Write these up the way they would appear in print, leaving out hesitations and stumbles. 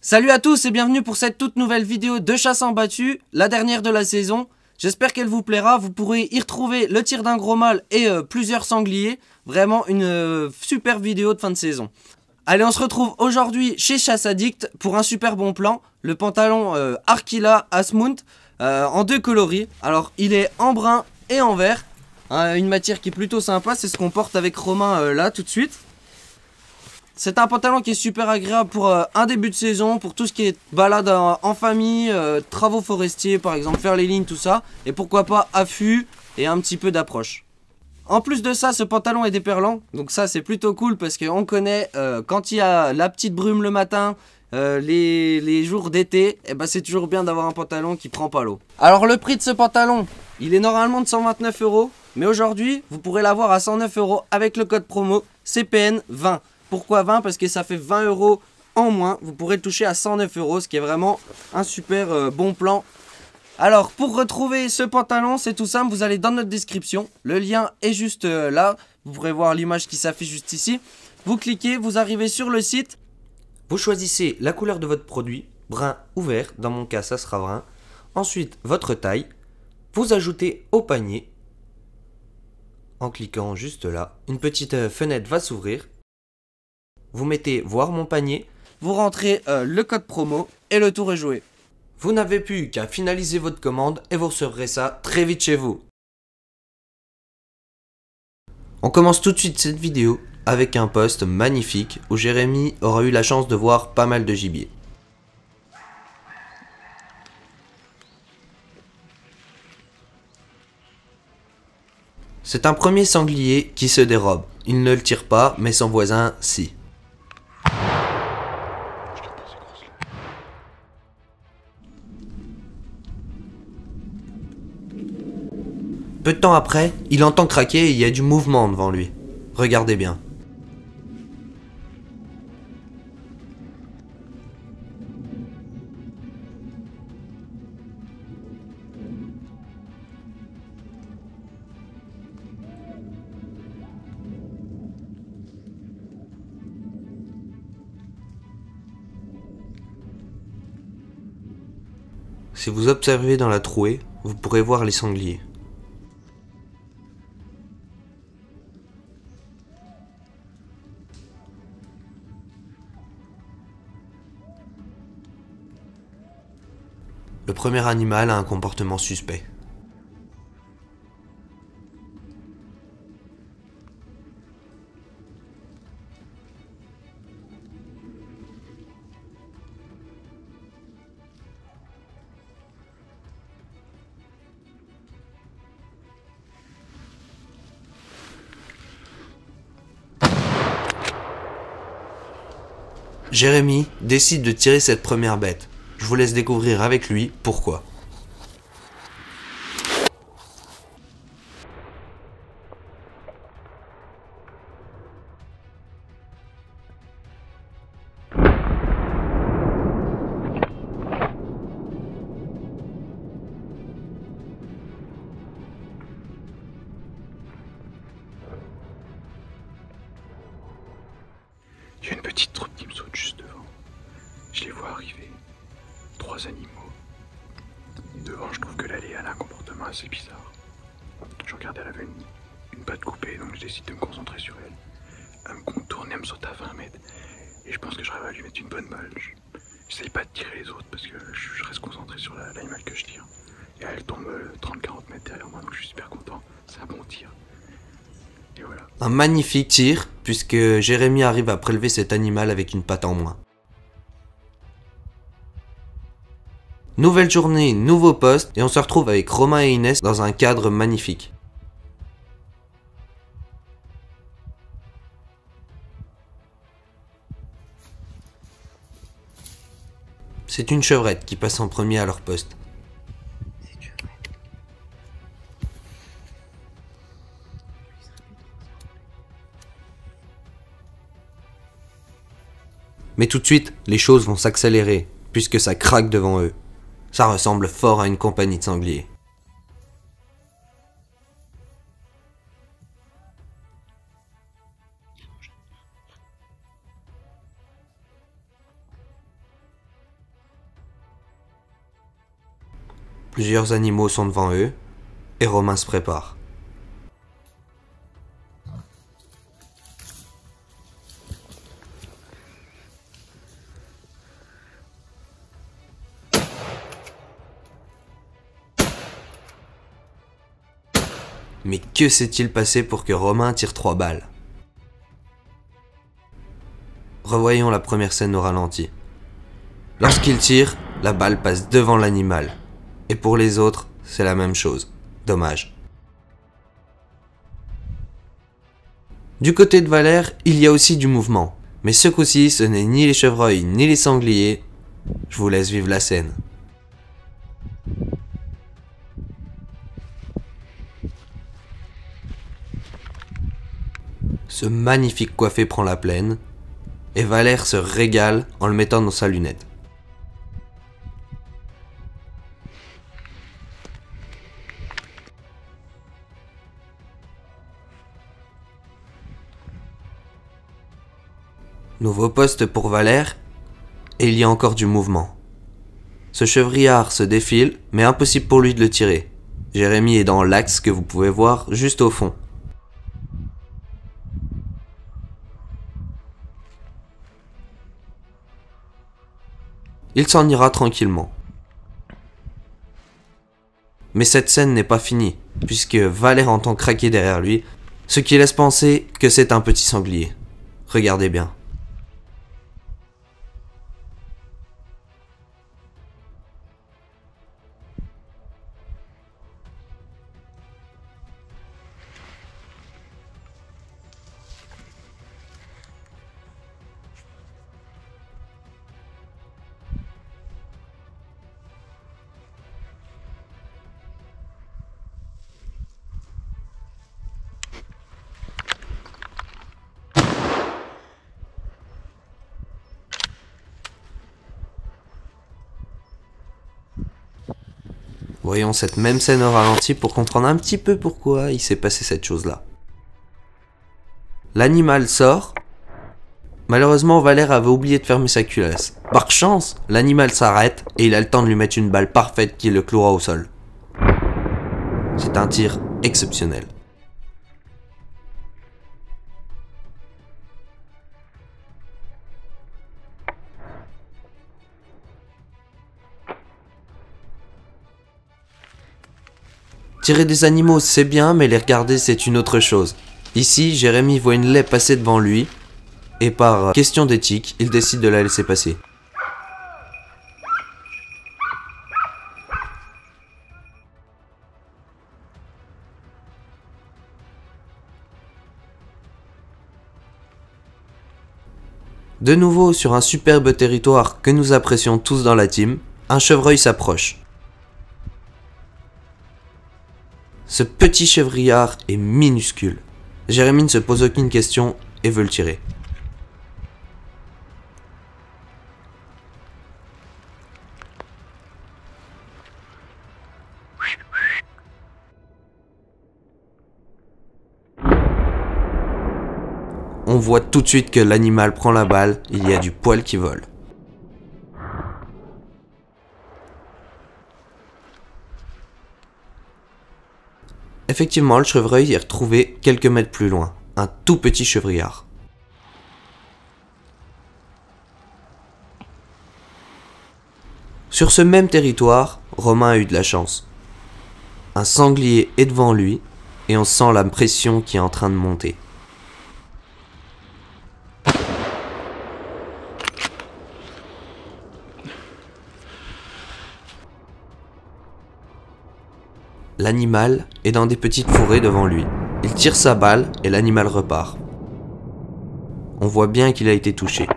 Salut à tous et bienvenue pour cette toute nouvelle vidéo de chasse en battu, la dernière de la saison. J'espère qu'elle vous plaira, vous pourrez y retrouver le tir d'un gros mâle et plusieurs sangliers. Vraiment une super vidéo de fin de saison. Allez, on se retrouve aujourd'hui chez Chasse Addict pour un super bon plan. Le pantalon Arkilla Asmount en deux coloris. Alors il est en brun et en vert. Une matière qui est plutôt sympa, c'est ce qu'on porte avec Romain là tout de suite. C'est un pantalon qui est super agréable pour un début de saison, pour tout ce qui est balade en famille, travaux forestiers par exemple, faire les lignes, tout ça. Et pourquoi pas affût et un petit peu d'approche. En plus de ça, ce pantalon est déperlant, donc ça c'est plutôt cool parce qu'on connaît quand il y a la petite brume le matin, les jours d'été, et ben c'est toujours bien d'avoir un pantalon qui prend pas l'eau. Alors le prix de ce pantalon, il est normalement de 129 €, mais aujourd'hui vous pourrez l'avoir à 109 € avec le code promo CPN 20. Pourquoi 20? Parce que ça fait 20 € en moins, vous pourrez le toucher à 109 €, ce qui est vraiment un super bon plan. Alors pour retrouver ce pantalon, c'est tout simple, vous allez dans notre description, le lien est juste là, vous pourrez voir l'image qui s'affiche juste ici. Vous cliquez, vous arrivez sur le site, vous choisissez la couleur de votre produit, brun ou vert, dans mon cas ça sera brun. Ensuite votre taille, vous ajoutez au panier, en cliquant juste là, une petite fenêtre va s'ouvrir. Vous mettez voir mon panier, vous rentrez le code promo et le tour est joué. Vous n'avez plus qu'à finaliser votre commande et vous recevrez ça très vite chez vous. On commence tout de suite cette vidéo avec un post magnifique où Jérémy aura eu la chance de voir pas mal de gibier. C'est un premier sanglier qui se dérobe. Il ne le tire pas, mais son voisin si. Peu de temps après, il entend craquer et il y a du mouvement devant lui. Regardez bien. Si vous observez dans la trouée, vous pourrez voir les sangliers. Le premier animal a un comportement suspect. Jérémy décide de tirer cette première bête. Je vous laisse découvrir avec lui pourquoi. Il y a une petite troupe qui me saute juste devant. Je les vois arriver. 3 animaux. Devant, je trouve que l'allée a un comportement assez bizarre. Je regarde, elle avait une patte coupée, donc je décide de me concentrer sur elle. Elle me contourne et elle me saute à 20 mètres. Et je pense que j'arrive à lui mettre une bonne balle. J'essaye pas de tirer les autres parce que je reste concentré sur l'animal que je tire. Et elle tombe 30-40 mètres derrière moi, donc je suis super content. C'est un bon tir. Et voilà. Un magnifique tir, puisque Jérémy arrive à prélever cet animal avec une patte en moins. Nouvelle journée, nouveau poste, et on se retrouve avec Romain et Inès dans un cadre magnifique. C'est une chevrette qui passe en premier à leur poste. Mais tout de suite, les choses vont s'accélérer, puisque ça craque devant eux. Ça ressemble fort à une compagnie de sangliers. Plusieurs animaux sont devant eux, et Romain se prépare. Mais que s'est-il passé pour que Romain tire 3 balles? Revoyons la première scène au ralenti. Lorsqu'il tire, la balle passe devant l'animal. Et pour les autres, c'est la même chose. Dommage. Du côté de Valère, il y a aussi du mouvement. Mais ce coup-ci, ce n'est ni les chevreuils ni les sangliers. Je vous laisse vivre la scène. Ce magnifique coiffé prend la plaine, et Valère se régale en le mettant dans sa lunette. Nouveau poste pour Valère, et il y a encore du mouvement. Ce chevrillard se défile, mais impossible pour lui de le tirer. Jérémy est dans l'axe que vous pouvez voir juste au fond. Il s'en ira tranquillement. Mais cette scène n'est pas finie, puisque Valère entend craquer derrière lui, ce qui laisse penser que c'est un petit sanglier. Regardez bien. Voyons cette même scène au ralenti pour comprendre un petit peu pourquoi il s'est passé cette chose-là. L'animal sort. Malheureusement, Valère avait oublié de fermer sa culasse. Par chance, l'animal s'arrête et il a le temps de lui mettre une balle parfaite qui le clouera au sol. C'est un tir exceptionnel. Tirer des animaux, c'est bien, mais les regarder, c'est une autre chose. Ici, Jérémy voit une laie passer devant lui, et par question d'éthique, il décide de la laisser passer. De nouveau, sur un superbe territoire que nous apprécions tous dans la team, un chevreuil s'approche. Ce petit chevrillard est minuscule. Jérémy ne se pose aucune question et veut le tirer. On voit tout de suite que l'animal prend la balle, il y a du poil qui vole. Effectivement, le chevreuil est retrouvé quelques mètres plus loin, un tout petit chevrillard. Sur ce même territoire, Romain a eu de la chance. Un sanglier est devant lui et on sent la pression qui est en train de monter. L'animal est dans des petites fourrées devant lui. Il tire sa balle et l'animal repart. On voit bien qu'il a été touché.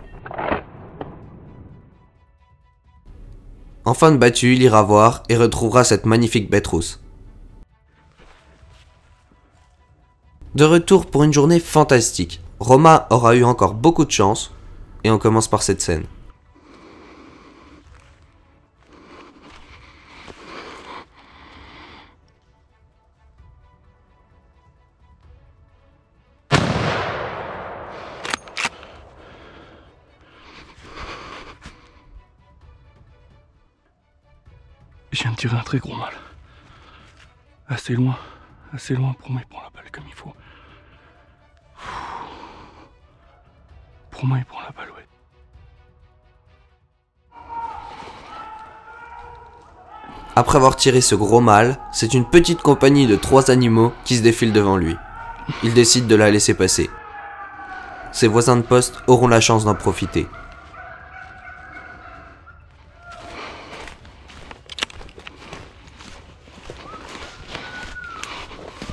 En fin de battue, il ira voir et retrouvera cette magnifique bête rousse. De retour pour une journée fantastique. Romain aura eu encore beaucoup de chance et on commence par cette scène. Je viens de tirer un très gros mâle. Assez loin pour moi il prend la balle comme il faut. Pour moi il prend la balle, ouais. Après avoir tiré ce gros mâle, c'est une petite compagnie de 3 animaux qui se défilent devant lui. Il décide de la laisser passer. Ses voisins de poste auront la chance d'en profiter.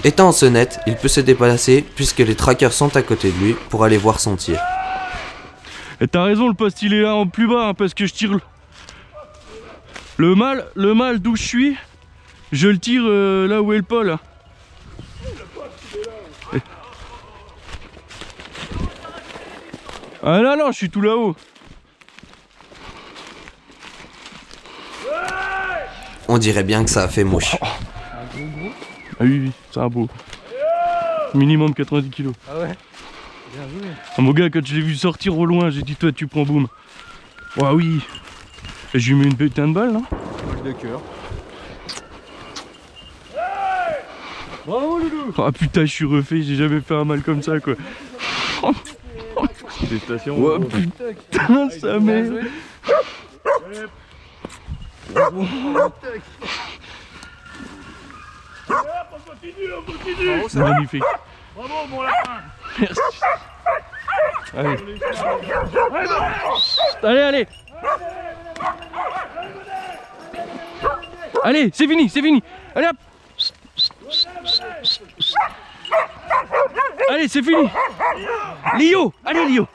Étant en sonnette, il peut se déplacer puisque les trackers sont à côté de lui pour aller voir son tir. Et t'as raison, le poste il est là en plus bas hein, parce que je tire le mâle d'où je suis, je le tire là où est le pôle. Ah là non, je suis tout là-haut. On dirait bien que ça a fait mouche. Ah oui, c'est un beau. Minimum 90 kg. Ah ouais. Bien joué. Ah, mon gars, quand je l'ai vu sortir au loin, j'ai dit toi tu prends boum. Ah oui. Et je lui mets une putain de balle, non? Balle de cœur. Bravo Loulou. Ah putain, je suis refait, j'ai jamais fait un mal comme ça quoi. Félicitations. Oh putain, ça merde. Bravo, C'est magnifique. Bravo mon lapin. Merci. Allez. Allez, allez. Allez, c'est fini, c'est fini. Allez hop. Allez, c'est fini. Lio, allez Lio.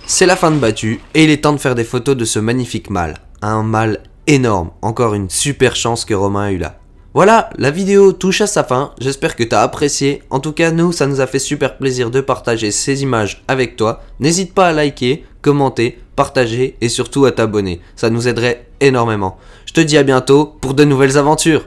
C'est la fin de Battu et il est temps de faire des photos de ce magnifique mâle. Un mâle énorme, encore une super chance que Romain a eu là. Voilà, la vidéo touche à sa fin, j'espère que tu as apprécié. En tout cas, nous, ça nous a fait super plaisir de partager ces images avec toi. N'hésite pas à liker, commenter, partager et surtout à t'abonner. Ça nous aiderait énormément. Je te dis à bientôt pour de nouvelles aventures.